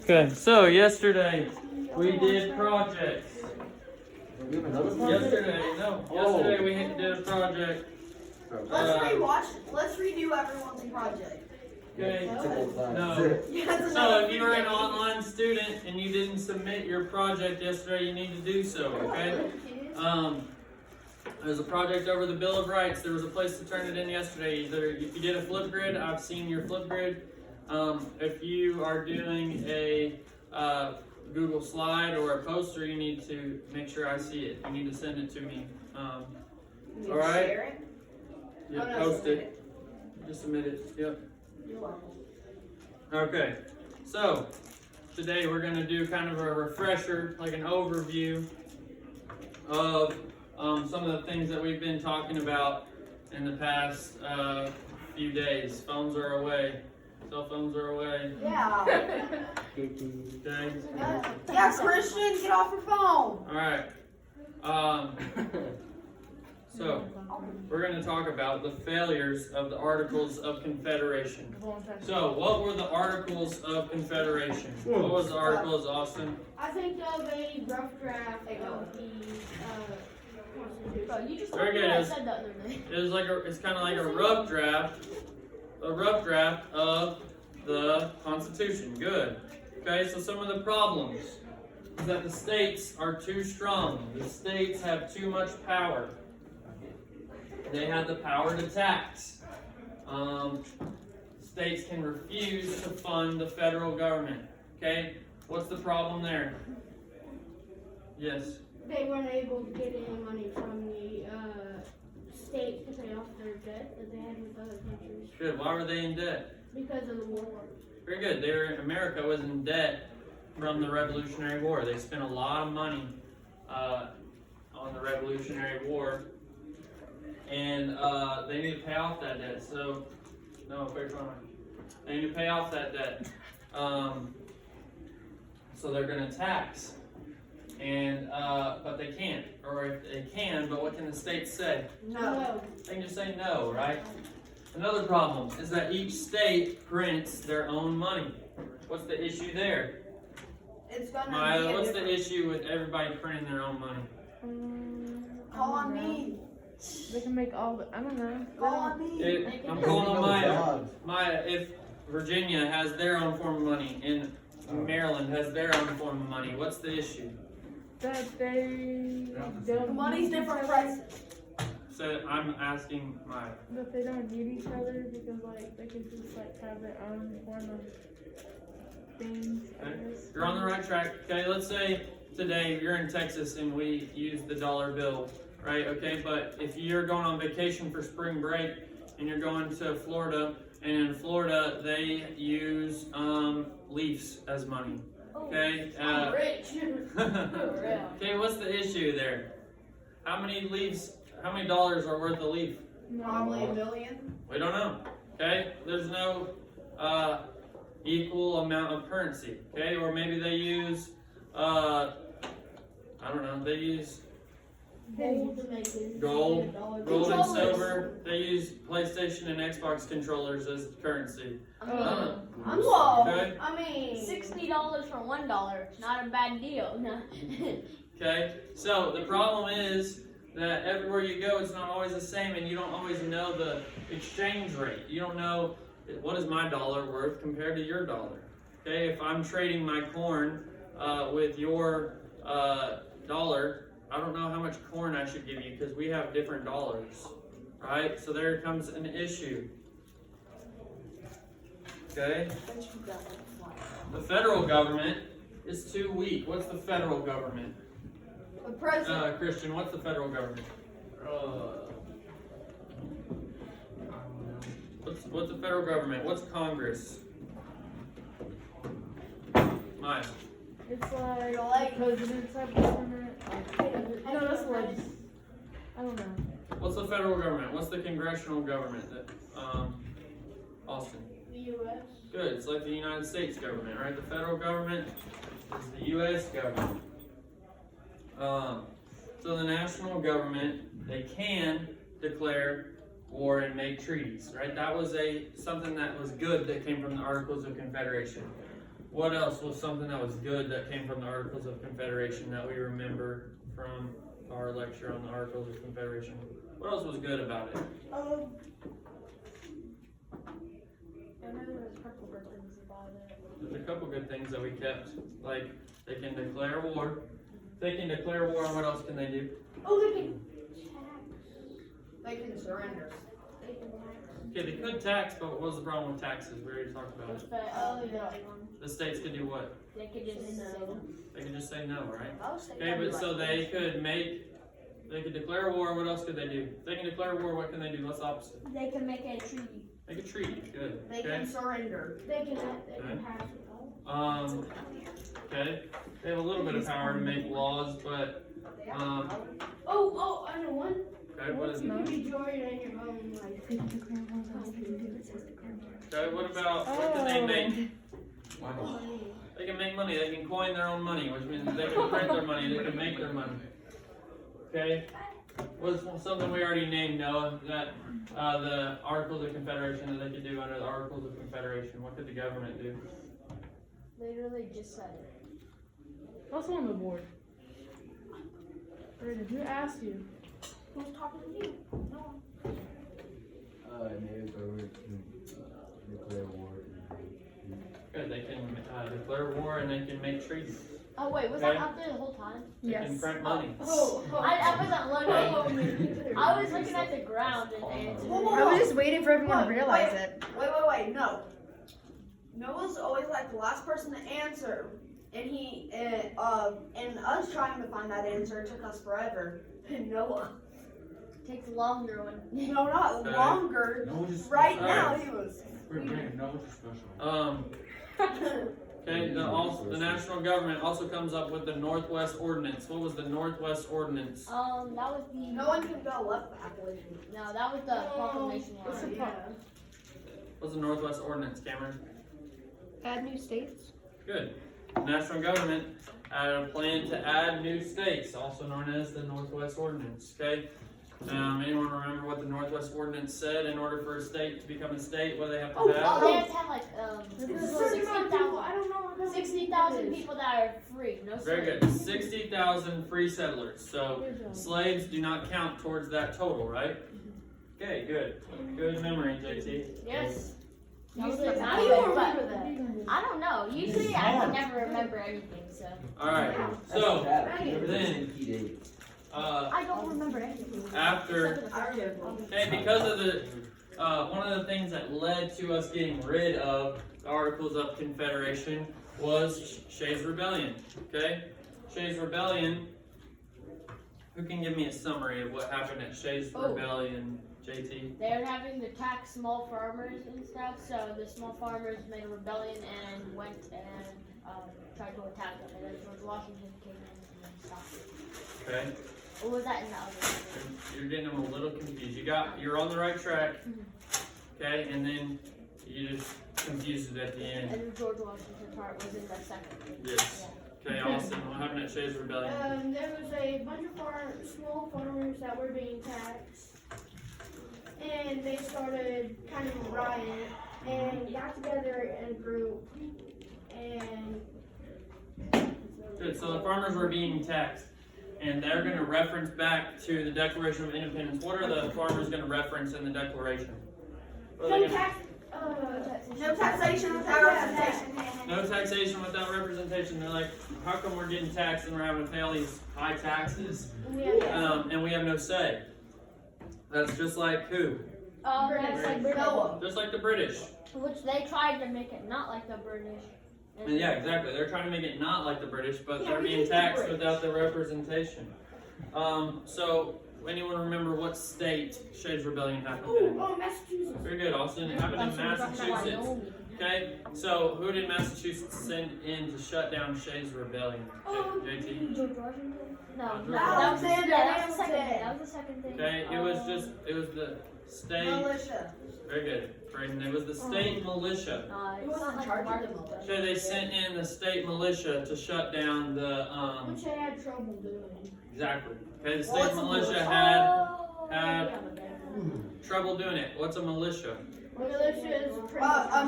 Okay, so yesterday we did projects. Yesterday we did a project. Let's redo everyone's project. Okay, no. So if you were an online student and you didn't submit your project yesterday, you need to do so, okay? There's a project over the Bill of Rights. There was a place to turn it in yesterday. Either if you did a Flipgrid, I've seen your Flipgrid. If you are doing a Google slide or a poster, you need to make sure I see it. You need to send it to me. All right? Share it? Yeah, Oh, no, post submit it. Just submit it. Yep. You're welcome. Okay. So today we're going to do kind of a refresher, like an overview of some of the things that we've been talking about in the past few days. Phones are away. Cell phones are away. Yeah. Okay. Yeah, Christian, get off your phone. All right. So we're going to talk about the failures of the Articles of Confederation. So what were the Articles of Confederation? What was the Articles, Austin? I think of a rough draft of the Constitution. You just told Very me good. what I said the other day. It's kind of like a rough draft of the Constitution. Good. Okay, so some of the problems is that the states are too strong. The states have too much power. They have the power to tax. States can refuse to fund the federal government. Okay, what's the problem there? Yes. They weren't able to get any money from the states to pay off their debt that they had with other countries Good. Why were they in debt? because of the war. Very good. America was in debt from the Revolutionary War. They spent a lot of money on the Revolutionary War, and they need to pay off that debt. So, no, wait for me. They need to pay off that debt. So they're going to tax, and but they can't, or if they can, but what can the states say? No. They can just say no, right? Another problem is that each state prints their own money. What's the issue there? It's gonna Maya, be a what's the different- issue with everybody printing their own money? Call on me. They can make all the, I don't know. Call on me. I'm calling on Maya. Maya, if Virginia has their own form of money and Maryland has their own form of money, what's the issue? That they The don't money's need each different other, prices. So I'm asking Maya. that they don't need each other because like they can just like have their own form of things. I Okay. guess. You're on the right track. Okay, let's say today you're in Texas and we use the dollar bill, right? Okay, but if you're going on vacation for spring break and you're going to Florida, and in Florida they use leafs as money. Okay. I'm rich. Okay, what's the issue there? How many dollars are worth a leaf? No. Probably $1 million. We don't know. Okay, there's no equal amount of currency. Okay, or maybe they use I don't know. They use Gold to make it. gold, $1 gold and Controllers. silver. They use PlayStation and Xbox controllers as currency. Whoa. Okay. I mean, $60 for $1, not a bad deal. No. Okay, so the problem is that everywhere you go, it's not always the same, and you don't always know the exchange rate. You don't know what is my dollar worth compared to your dollar. Okay, if I'm trading my corn with your dollar, I don't know how much corn I should give you because we have different dollars, right? So there comes an issue. Okay, the federal government is too weak. What's the federal government? The president. Christian, what's the federal government? What's the federal government? What's Congress? Maya. It's like Like- the president's type of government. No, that's legis. I don't know. What's the federal government? What's the congressional government? Austin. the U.S. Good. It's like the United States government, right? The federal government is the U.S. government. So the national government, they can declare war and make treaties, right? That was something that was good that came from the Articles of Confederation. What else was something that was good that came from the Articles of Confederation that we remember from our lecture on the Articles of Confederation? What else was good about it? I know there's a couple good things about it. There's a couple good things that we kept, like they can declare war. They can declare war, and what else can they do? Oh, they can They can surrender. Okay, they could tax, but what was the problem with taxes? We already talked about it. But, The states could do what? they could just say no. They could just say no, right? I was thinking Okay, that'd but be so like- they could declare war. What else could they do? If they can declare war, what can they do? What's the opposite? They can make a treaty. Make a treaty. Good. They Okay. can surrender. They can pass it all. Okay. They have a little bit of power to make laws, but Oh, I know one. okay. What is You it? can be joined in your own like. Okay. What about what can they make? Money. They can make money. They can coin their own money, which means they can print their money. They can make their money. Okay. What's something we already named, Noah? That the Articles of Confederation that they could do under the Articles of Confederation. What could the government do? Literally just said it. Also on the board. Brandon, who asked you? Who's talking to you? No. Native government can declare war. Good. They can declare war and they can make treaties. Oh wait, was Okay. that out there the whole time? They can print money. I wasn't looking. I was looking at the ground and answering. I was just waiting for everyone to realize it. Wait, no. Noah's always like the last person to answer. And and us trying to find that answer took us forever. And Noah, Takes longer when. no, not Okay. longer. No, just Right All now, right. he was. No, just special. Okay, the national government also comes up with the Northwest Ordinance. What was the Northwest Ordinance? That was the. No one can go left back with me. No, that was the proclamation What's the line. problem? What's the Northwest Ordinance, Cameron? Add new states. Good. The national government had a plan to add new states, also known as the Northwest Ordinance. Okay. Anyone remember what the Northwest Ordinance said? In order for a state to become a state, what do they have to have? They have to have like There's a certain amount of people. I don't know. 60,000 people that are free. No Very slaves. good. 60,000 free settlers. So slaves do not count towards that total, right? Okay, good. Good memory, JT. Yes. Usually, Usually how not do you good, remember but that? I don't know. Usually I can never remember anything, so. Alright, so then, I don't remember anything. after, okay, because of the, one of the things that led to us getting rid of the Articles of Confederation was Shays' Rebellion, okay? Shays' Rebellion, who can give me a summary of what happened at Shays' Rebellion, JT? They're having to tax small farmers and stuff, so the small farmers made a rebellion and went and tried to attack them. And then George Washington came in and stopped it. Okay? Or was that in the other one? You're getting them a little confused. You're on the right track, okay? And then you just confused it at the end. And the George Washington part was in the second one. Yes. Okay, Austin, what happened at Shays' Rebellion? There was a bunch of small farmers that were being taxed, and they started kind of a riot and got together in a group and. Good, so the farmers were being taxed, and they're going to reference back to the Declaration of Independence. What are the farmers going to reference in the Declaration? What are they No gonna- tax. No taxation without representation. No taxation without representation. They're like, how come we're getting taxed and we're having to pay all these high taxes, and we have no say? That's just like who? That's like Noah. Just like the British. which they tried to make it not like the British. And yeah, exactly. They're trying to make it not like the British, but Yeah, they're we being hate the taxed British. without the representation. So anyone remember what state Shays' Rebellion happened in? Oh, Massachusetts. Very good, Austin. It happened in Massachusetts. Okay, so who did Massachusetts send in to shut down Shays' Rebellion? JT? George Washington. No, George that was Alexander that was the second Hamilton. thing. That was the second thing. Okay, it was the state. Militia. Very good, Brayden. It was the state militia. It Who was wasn't in like charge of Martin the Luther. Okay, they sent in the state militia to shut down the Which they had trouble doing. exactly. Okay, the Well, state it's a militia Oh, had yeah. trouble doing it. What's a militia? Militia is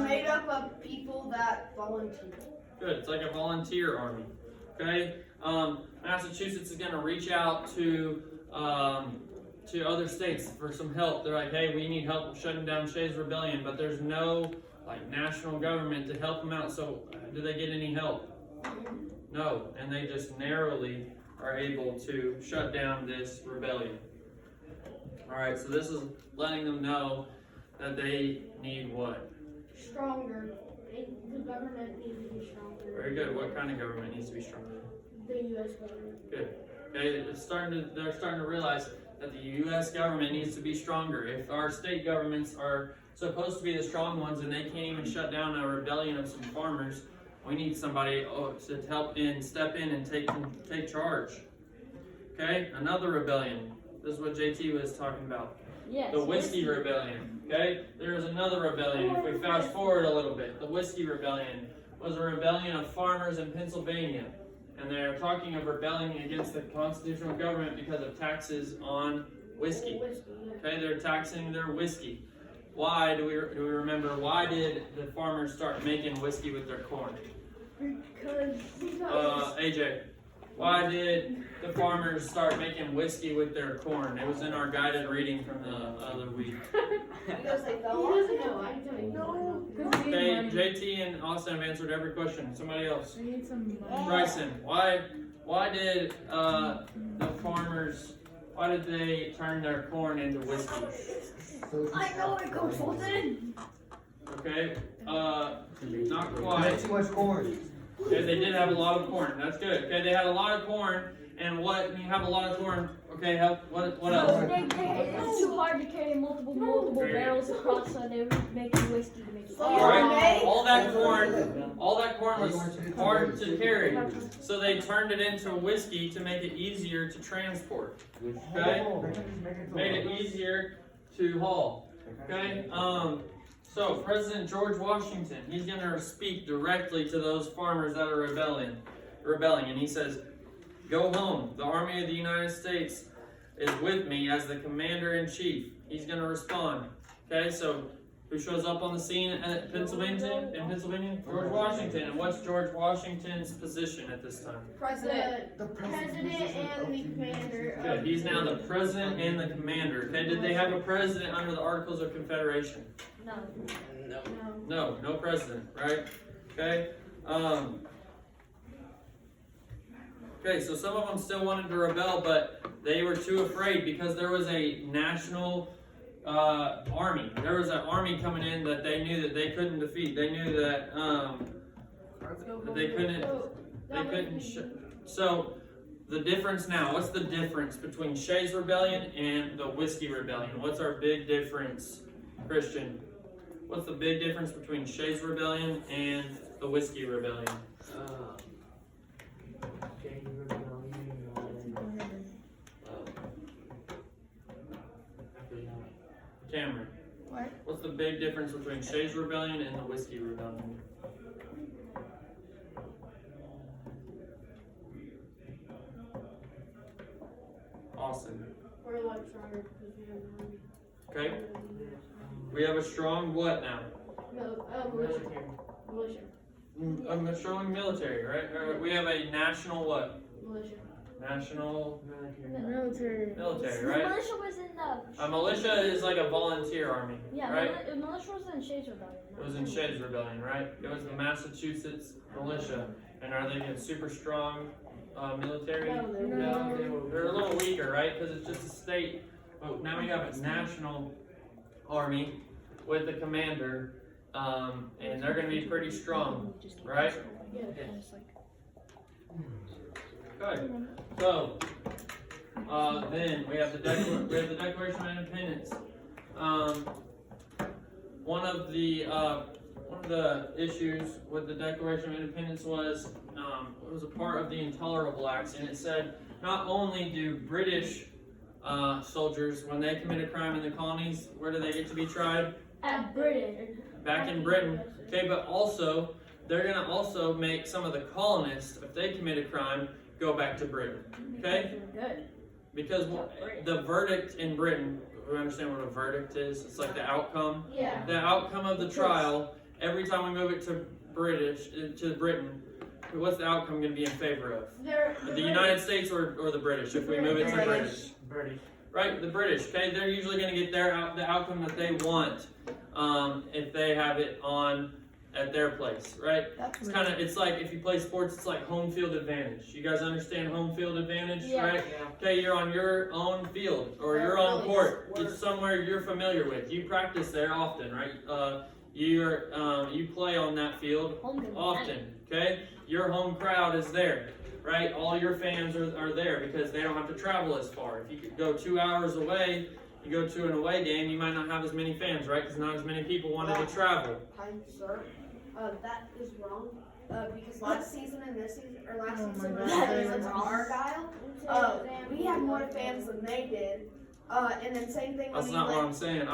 Made up of people that volunteer. Good. It's like a volunteer army. Okay. Massachusetts is going to reach out to other states for some help. They're like, hey, we need help shutting down Shays Rebellion, but there's no like national government to help them out. So do they get any help? No, and they just narrowly are able to shut down this rebellion. All right, so this is letting them know that they need what? Stronger. The government needs to be stronger. Very good. What kind of government needs to be stronger? The U.S. government. Good. Okay, they're starting to realize that the U.S. government needs to be stronger. If our state governments are supposed to be the strong ones and they can't even shut down a rebellion of some farmers, we need somebody to help step in and take charge. Okay, another rebellion. This is what JT was talking about. Yes. The Whiskey Rebellion. Okay, there's another rebellion. If we fast forward a little bit, the Whiskey Rebellion was a rebellion of farmers in Pennsylvania. And they're talking of rebelling against the constitutional government because of taxes on whiskey. Okay, they're taxing their whiskey. Why do we remember? Why did the farmers start making whiskey with their corn? Because AJ, why did the farmers start making whiskey with their corn? It was in our guided reading from the other week. Because they he fell off. doesn't know. I don't even know. Okay, JT and Austin have answered every question. Somebody else. I need some money. Bryson, why did the farmers, why did they turn their corn into whiskey? I know it, Coach Fulton. Okay, not They quite. had too much corn. Okay, they did have a lot of corn. That's good. Okay, they had a lot of corn, and when you have a lot of corn, okay, what else? It's too hard to carry multiple barrels across, so they were making whiskey to make it. Alright, all that corn was hard to carry. So they turned it into whiskey to make it easier to transport. Okay? Made it easier to haul. Okay? So President George Washington, he's gonna speak directly to those farmers that are rebelling, and he says, "Go home. The Army of the United States is with me as the commander-in-chief." He's gonna respond. Okay, so who shows up on the scene in Pennsylvania? George Washington. And what's George Washington's position at this time? President. The president and the commander. Good. He's now the president and the commander. Okay, did they have a president under the Articles of Confederation? No. No, no president, right? Okay. Okay, so some of them still wanted to rebel, but they were too afraid because there was a national army. There was an army coming in that they knew that they couldn't defeat. They knew that they couldn't. So the difference now. What's the difference between Shays Rebellion and the Whiskey Rebellion? What's our big difference, Christian? What's the big difference between Shays Rebellion and the Whiskey Rebellion? Cameron. What? What's the big difference between Shays Rebellion and the Whiskey Rebellion? Austin. We're a lot stronger because we have an army. Okay. We have a strong what now? No, militia. Militia. A strong military, right? We have a national what? Militia. National Military. military, The right? militia was in the. A militia is like a volunteer army, Yeah, right? the militia was in Shays Rebellion. It was in Shays Rebellion, right? It was the Massachusetts militia. And are they a super strong military? No, they're No, they're a little weaker, right? Because it's just a state. But now we have a national army with the commander, and they're going to be pretty strong, right? Yeah. Good. So, then we have the Declaration of Independence. One of the issues with the Declaration of Independence was it was a part of the Intolerable Acts, and it said not only do British soldiers, when they commit a crime in the colonies, where do they get to be tried? At Britain. Back in Britain. Okay, but also they're gonna also make some of the colonists, if they commit a crime, go back to Britain. Okay? Good. Because the verdict in Britain, we understand what a verdict is. It's like the outcome. Yeah. The outcome of the trial. Every time we move it to Britain, what's the outcome going to be in favor of? They're The United States or the British? If we move it to British, right? The British. Okay, they're usually going to get the outcome that they want if they have it on at their place, right? It's kind of, it's like if you play sports, it's like home field advantage. You guys understand home field advantage, Yeah. right? Okay, you're on your own field or your own court. It's somewhere you're familiar with. You practice there often, right? You play on that field often, okay? Your home crowd is there, right? All your fans are there because they don't have to travel as far. If you could go 2 hours away, you go to an away game, you might not have as many fans, right? Because not as many people wanted to travel. Time, sir. That is wrong. Because last season and this season, or last season when we went to Argyle, we had more fans than they did. And then same thing when That's we not what went. I'm saying.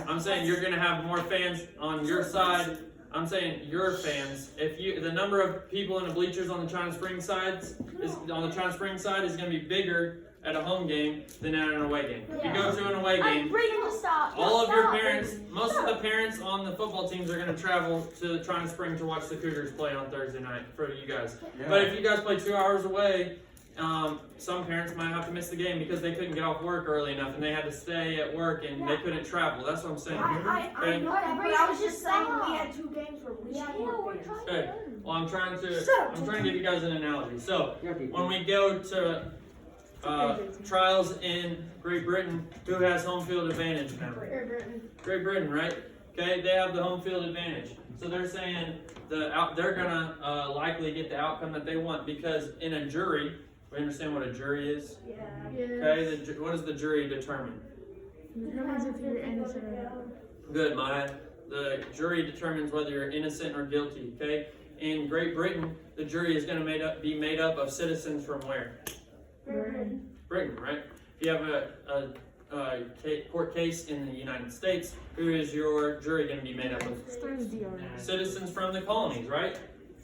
I'm saying you're gonna have more fans on your side. I'm saying your fans. If the number of people in the bleachers on the China Springs side is gonna be bigger at a home game than at an away game. If you go to an away game, I'm bringing to stop. all of your parents, most of the parents on the football teams are gonna travel to China Springs to watch the Cougars play on Thursday night for you guys. But if you guys play 2 hours away, some parents might have to miss the game because they couldn't get off work early enough and they had to stay at work and they couldn't travel. That's what I'm saying. I know that, but I was just saying we had 2 games where we had more fans. Okay. Well, I'm trying to give you guys an analogy. So when we go to trials in Great Britain, who has home field advantage now? Great Britain, right? Okay, they have the home field advantage. So they're saying they're gonna likely get the outcome that they want because in a jury, we understand what a jury is. Yeah. Okay, what does the jury determine? Determines if you're innocent or not. Good, Maya. The jury determines whether you're innocent or guilty. Okay. In Great Britain, the jury is going to be made up of citizens from where? Britain, right? If you have a court case in the United States, who is your jury going to be made up of? Citizens from the colonies, right?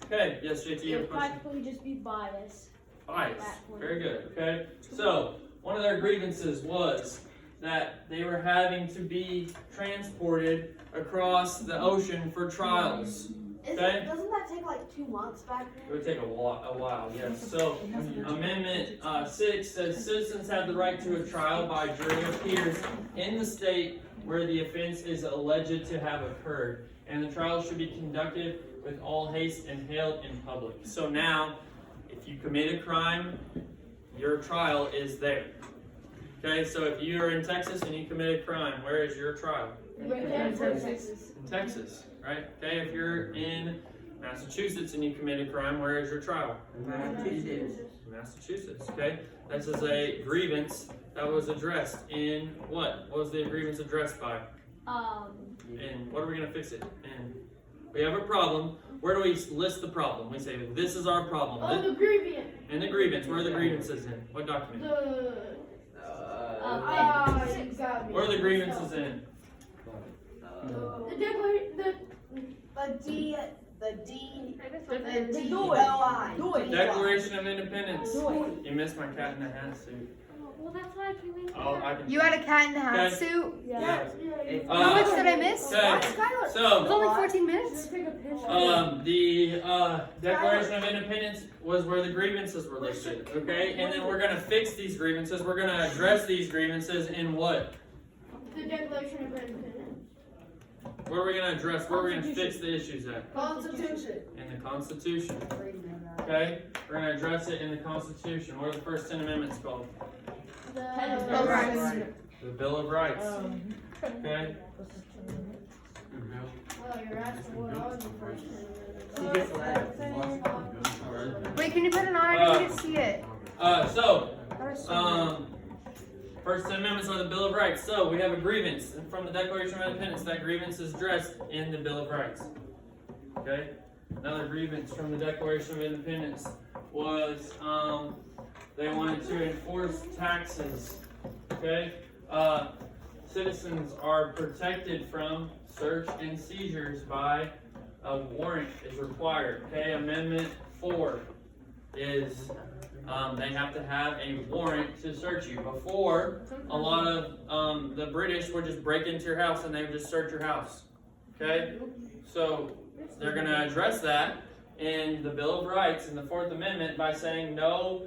Okay. Yes, JT, you have a It'd question? practically just be bias. Bias. Very good. Okay. So one of their grievances was that they were having to be transported across the ocean for trials. Okay. Doesn't that take like 2 months back It then? would take a while, yes. So Amendment 6 says citizens have the right to a trial by jury of peers in the state where the offense is alleged to have occurred, and the trial should be conducted with all haste and held in public. So now, if you commit a crime, your trial is there. Okay, so if you are in Texas and you commit a crime, where is your trial? In Texas, right? Okay, if you're in Massachusetts and you commit a crime, where is your trial? Massachusetts, okay? This is a grievance that was addressed in what? What was the grievance addressed by? And what are we going to fix it? And we have a problem. Where do we list the problem? We say, this is our problem. Oh, the grievance. And the grievance, where are the grievances in? What document? You got me. Where are the grievances in? The declaration. The DOI. Declaration of Independence. You missed my cat in the hat suit. Well, that's why I came in. Oh, I can. You had a cat in the hat Okay. suit? Yeah. How much did I miss? Okay. It So, was only 14 minutes? the Declaration of Independence was where the grievances were listed, okay? And then we're gonna fix these grievances. We're gonna address these grievances in what? The Declaration of Independence. Where are we gonna address? Where are we gonna fix the issues at? Constitution. In the Constitution. Okay? We're gonna address it in the Constitution. What are the first 10 amendments called? The Bill of Rights. The Bill of Rights. Okay? Oh, you're asking what I was the first. Wait, can you put it on? I didn't see it. First 10 amendments are the Bill of Rights. So we have a grievance from the Declaration of Independence. That grievance is addressed in the Bill of Rights. Okay? Another grievance from the Declaration of Independence was they wanted to enforce taxes. Okay? Citizens are protected from search and seizures by a warrant is required. Okay? Amendment 4 is they have to have a warrant to search you. Before, a lot of the British would just break into your house and they would just search your house. Okay? So they're going to address that in the Bill of Rights in the 4th Amendment by saying no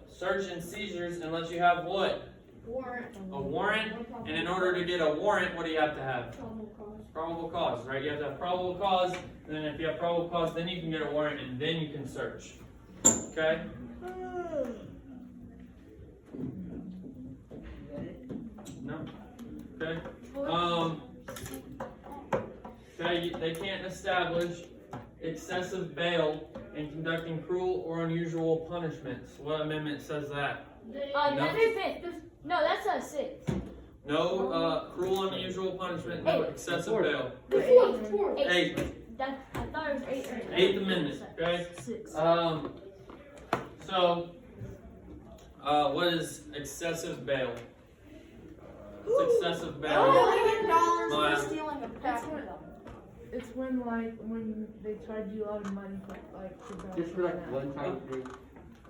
search and seizures unless you have what? Warrant. A warrant. And in order to get a warrant, what do you have to have? Probable cause. Probable cause, right? You have to have probable cause, and then if you have probable cause, then you can get a warrant, and then you can search. Okay? No? Okay? Okay, they can't establish excessive bail in conducting cruel or unusual punishments. What amendment says that? That's No. the 5th. No, that's a 6th. No cruel, unusual punishment, no excessive bail. The fourth. 8th. I thought it was 8th. 8th Amendment, okay? So, what is excessive bail? What's excessive bail? $1 million Maya. for stealing a pack of gum. It's when they charge you a lot of money for to go. Just for like one time thing.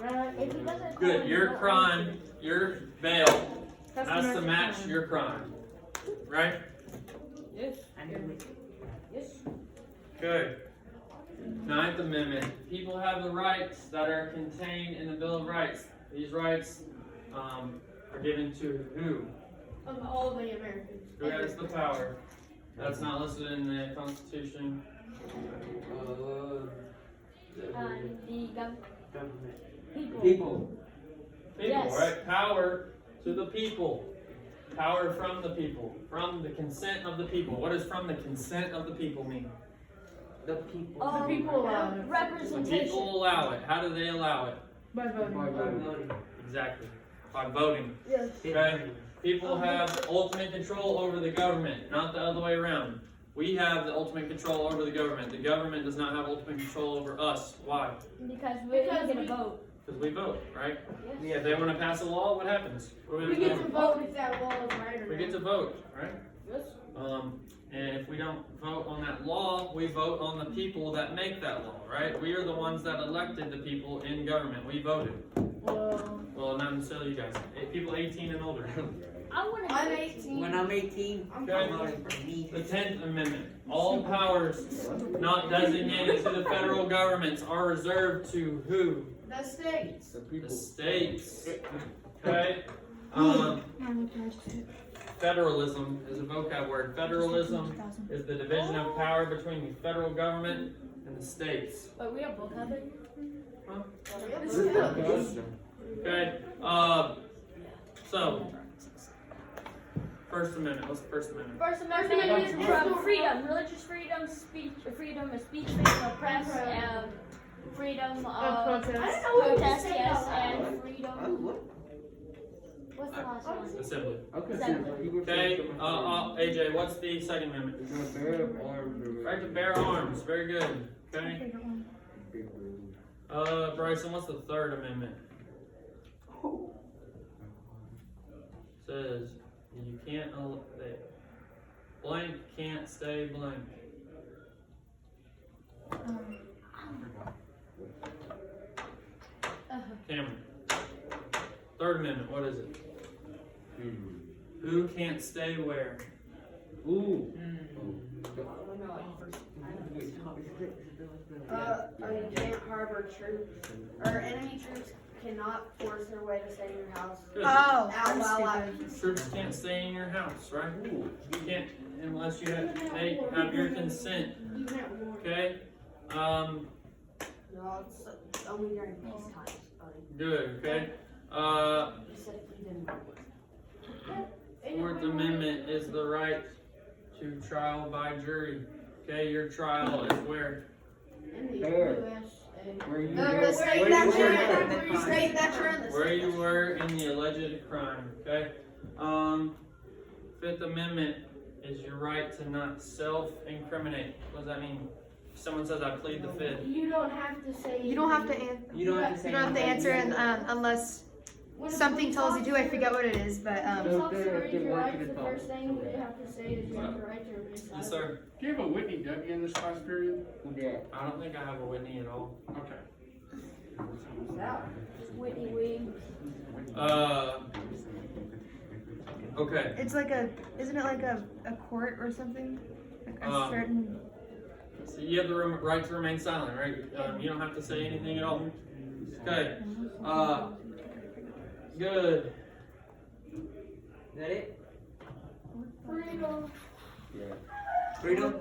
Right? If he doesn't Good, your crime, your bail That's has to American match crime. your crime. Right? Yes. Good. 9th Amendment. People have the rights that are contained in the Bill of Rights. These rights are given to who? Of all the Americans. Who has the power? That's not listed in the Constitution. The government. People. People. People, Yes. right? Power to the people. Power from the people. From the consent of the people. What does from the consent of the people mean? The people. The people allow it. The Representation. people allow it. How do they allow it? By voting. Exactly. By voting. Yes. Okay? People have ultimate control over the government, not the other way around. We have the ultimate control over the government. The government does not have ultimate control over us. Why? Because we're Because going to we- vote. Because we vote, right? Yes. If they want to pass a law, what happens? We get to vote if that law is right or We get not. to vote, right? Yes. And if we don't vote on that law, we vote on the people that make that law, right? We are the ones that elected the people in government. We voted. Well, not necessarily you guys. People 18 and older. I want to. I'm 18. When I'm 18, I'm Okay. voting for me. The 10th Amendment. All powers not designated to the federal governments are reserved to who? The states. The The people. states. Okay? Federalism is a vocab word. Federalism is the division of power between the federal government and the states. But we have vocabulary. Okay? So, First Amendment. What's the First Amendment? First Amendment is from freedom, religious freedom, freedom of speech, freedom of press, freedom of Protest. protest, yes, and freedom. What's the last one? Assembly. Okay. Okay? AJ, what's the Second Amendment? It's a bear of arms. Right to bear arms. Very good. Okay? Bryson, what's the Third Amendment? Says you can't blank can't stay blank. Cameron. Third Amendment, what is it? Who can't stay where? Ooh. You can't harbor troops, or enemy troops cannot force their way to stay in your house. Good. Oh, Out that's while stupid. Troops can't stay in your house, right? You can't unless they have your consent. You can't warn. Okay? No, it's only during peacetime, buddy. Good, okay? You said you didn't want it. Fourth Amendment is the right to trial by jury. Okay, your trial is where? In the Fair. USA. Where you The state that you're in, state that you're in, the Where state you that were in the alleged crime, okay? Fifth Amendment is your right to not self-incriminate. What does that mean? If someone says, I plead the fifth. You don't have to say. You don't have to answer. You don't have to say You don't have to answer unless When a something police tells you to. I officer- forget what it is, but Police No, officer they're reads your working rights, it the out. first thing you have to say is you have the right to remain silent. Yes, sir. Do you have a Whitney W in this class period? Yeah. I don't think I have a Whitney at all. Okay. Whitney Wing. Okay. it's like isn't it like a court or something? Like a Um, certain. So you have the right to remain silent, right? You don't have to say anything at all. Okay. Good. Is that it? Freedom. Yeah. Freedom?